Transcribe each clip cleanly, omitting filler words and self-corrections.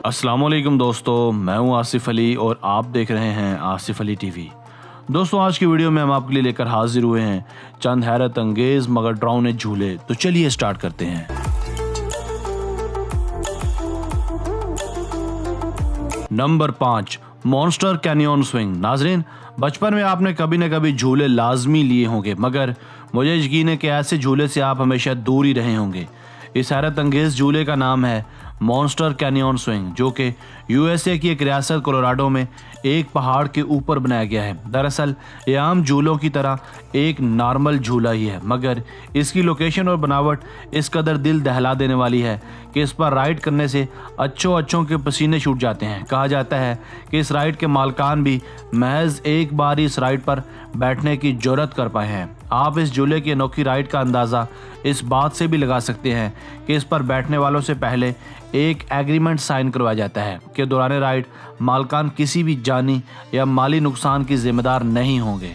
अस्सलाम वालेकुम दोस्तों, मैं हूं आसिफ अली और आप देख रहे हैं आसिफ अली टीवी। दोस्तों, आज की वीडियो में हम आपके लिए लेकर हाजिर हुए हैं चंद हैरत अंगेज मगर डरावने झूले। तो चलिए स्टार्ट करते हैं। Number 5, monster canyon swing. नाजरीन, बचपन में आपने कभी न कभी झूले लाजमी लिए होंगे, मगर मुझे यकीन है कि ऐसे झूले से आप हमेशा दूर ही रहे होंगे। इस हैरत अंगेज झूले का नाम है मॉन्स्टर कैनियन स्विंग, जो कि यूएसए की एक रियासत कोलोराडो में एक पहाड़ के ऊपर बनाया गया है। दरअसल ये आम झूलों की तरह एक नॉर्मल झूला ही है, मगर इसकी लोकेशन और बनावट इस कदर दिल दहला देने वाली है कि इस पर राइड करने से अच्छों के पसीने छूट जाते हैं। कहा जाता है कि इस राइड के मालकान भी महज एक बार इस राइड पर बैठने की जुर्रत कर पाए हैं। आप इस झूले की अनोखी राइड का अंदाज़ा इस बात से भी लगा सकते हैं कि इस पर बैठने वालों से पहले एक एग्रीमेंट साइन करवाया जाता है कि दौरान राइड मालकान किसी भी जानी या माली नुकसान की जिम्मेदार नहीं होंगे।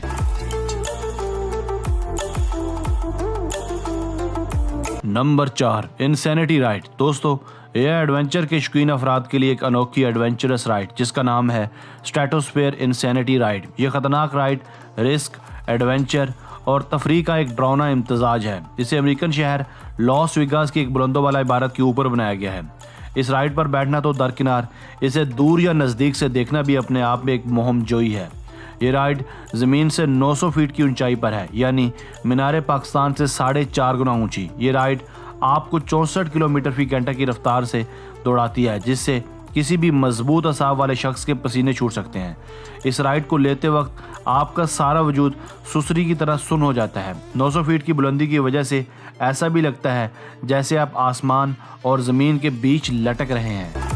Number 4, insanity ride. दोस्तों, यह एडवेंचर के शौकीन अफराद के लिए एक अनोखी एडवेंचरस राइड जिसका नाम है स्ट्रेटोस्फेयर इंसैनिटी राइड। यह खतरनाक राइड रिस्क, एडवेंचर और तफरीह का एक डरावना इम्तजाज है। इसे अमेरिकन शहर लॉस वेगास की एक बुलंदों वाला इमारत के ऊपर बनाया गया है। इस राइड पर बैठना तो दरकिनार, इसे दूर या नज़दीक से देखना भी अपने आप में एक मुहिम जोई है। ये राइड ज़मीन से 900 फीट की ऊंचाई पर है, यानी मीनार पाकिस्तान से 4.5 गुना ऊंची। ये राइड आपको 64 किलोमीटर फी घंटा की रफ्तार से दौड़ाती है, जिससे किसी भी मजबूत असाब वाले शख्स के पसीने छूट सकते हैं। इस राइड को लेते वक्त आपका सारा वजूद सुसरी की तरह सुन्न हो जाता है। 900 फीट की बुलंदी की वजह से ऐसा भी लगता है जैसे आप आसमान और ज़मीन के बीच लटक रहे हैं।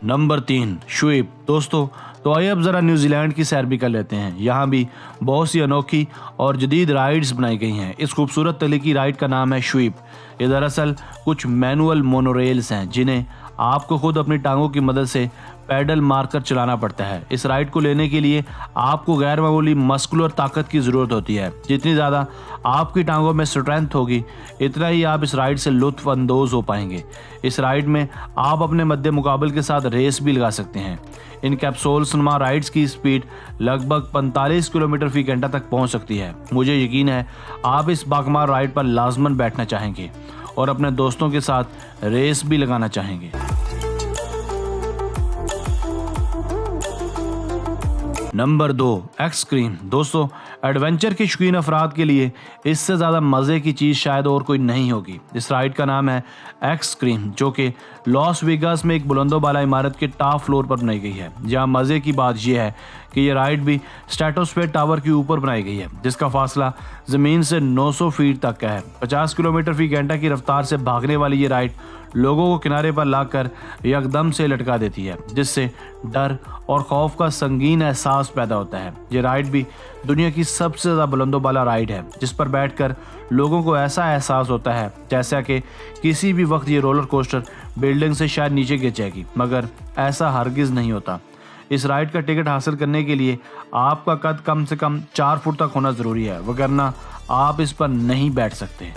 Number 3, sweep. दोस्तों, तो आइए अब ज़रा न्यूजीलैंड की सैर भी कर लेते हैं। यहाँ भी बहुत सी अनोखी और जदीद राइड्स बनाई गई हैं। इस खूबसूरत तरीके राइड का नाम है स्वीप। ये दरअसल कुछ मैनुअल मोनोरेल्स हैं जिन्हें आपको खुद अपनी टांगों की मदद से पैडल मारकर चलाना पड़ता है। इस राइड को लेने के लिए आपको गैर मामूली मस्कुलर ताकत की ज़रूरत होती है। जितनी ज़्यादा आपकी टांगों में स्ट्रेंथ होगी, इतना ही आप इस राइड से लुत्फ़ अंदोज़ हो पाएंगे। इस राइड में आप अपने मद्दे मुकाबल के साथ रेस भी लगा सकते हैं। इन कैप्सूल्स नुमा राइड्स की स्पीड लगभग 45 किलोमीटर फी घंटा तक पहुंच सकती है। मुझे यकीन है आप इस बाकमाल राइड पर लाजमन बैठना चाहेंगे और अपने दोस्तों के साथ रेस भी लगाना चाहेंगे। Number 2, extreme. दोस्तों, एडवेंचर के शौकीन अफराद के लिए इससे ज़्यादा मज़े की चीज़ शायद और कोई नहीं होगी। इस राइड का नाम है एक्सट्रीम, जो कि लॉस वेगास में एक बुलंदों वाला इमारत के टॉप फ्लोर पर बनाई गई है। जहां मज़े की बात यह है कि यह राइड भी स्ट्रेटोस्फेयर टावर के ऊपर बनाई गई है, जिसका फासला ज़मीन से 900 फीट तक का है। 50 किलोमीटर फी घंटा की रफ्तार से भागने वाली ये राइड लोगों को किनारे पर लाकर यकदम से लटका देती है, जिससे डर और खौफ का संगीन एहसास पैदा होता है। ये राइड भी दुनिया की सबसे ज़्यादा बुलंदों वाला राइड है, जिस पर बैठकर लोगों को ऐसा एहसास होता है जैसा कि किसी भी वक्त ये रोलर कोस्टर बिल्डिंग से शायद नीचे गिर जाएगी, मगर ऐसा हरगिज़ नहीं होता। इस राइड का टिकट हासिल करने के लिए आपका कद कम से कम 4 फुट तक होना ज़रूरी है, वगरना आप इस पर नहीं बैठ सकते।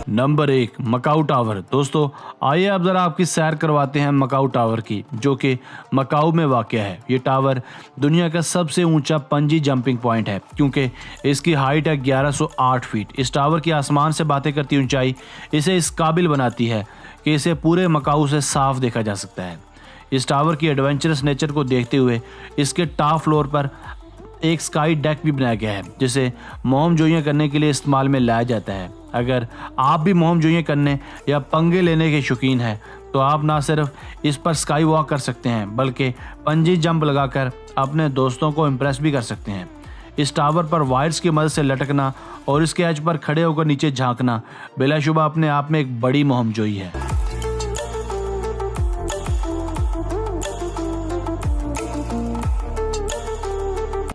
Number 1, Macau tower. दोस्तों, आइए अब ज़रा आपकी सैर करवाते हैं मकाऊ टावर की, जो कि मकाऊ में वाक़या है। ये टावर दुनिया का सबसे ऊंचा पंजी जंपिंग पॉइंट है, क्योंकि इसकी हाइट है 1108 फीट। इस टावर की आसमान से बातें करती ऊंचाई इसे इस काबिल बनाती है कि इसे पूरे मकाऊ से साफ देखा जा सकता है। इस टावर की एडवेंचरस नेचर को देखते हुए इसके टॉप फ्लोर पर एक स्काई डेक भी बनाया गया है, जिसे मोहम जोइयाँ करने के लिए इस्तेमाल में लाया जाता है। अगर आप भी मोहम जोइयाँ करने या पंगे लेने के शौकीन हैं, तो आप ना सिर्फ इस पर स्काई वॉक कर सकते हैं, बल्कि पंजी जंप लगाकर अपने दोस्तों को इम्प्रेस भी कर सकते हैं। इस टावर पर वायर्स की मदद से लटकना और इसके एज पर खड़े होकर नीचे झांकना बिलाशुबा अपने आप में एक बड़ी मोहम जोई है।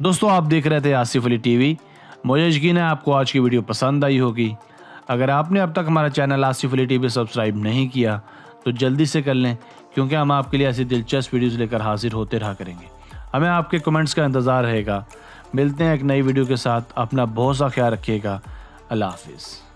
दोस्तों, आप देख रहे थे आसिफ अली टीवी। मुझे यकीन है आपको आज की वीडियो पसंद आई होगी। अगर आपने अब तक हमारा channel Asif Ali TV subscribe नहीं किया तो जल्दी से कर लें, क्योंकि हम आपके लिए ऐसी दिलचस्प वीडियोज़ लेकर हाजिर होते रहा करेंगे। हमें आपके कमेंट्स का इंतज़ार रहेगा। मिलते हैं एक नई वीडियो के साथ। अपना बहुत सा ख्याल रखिएगा। अल्लाह हाफिज़।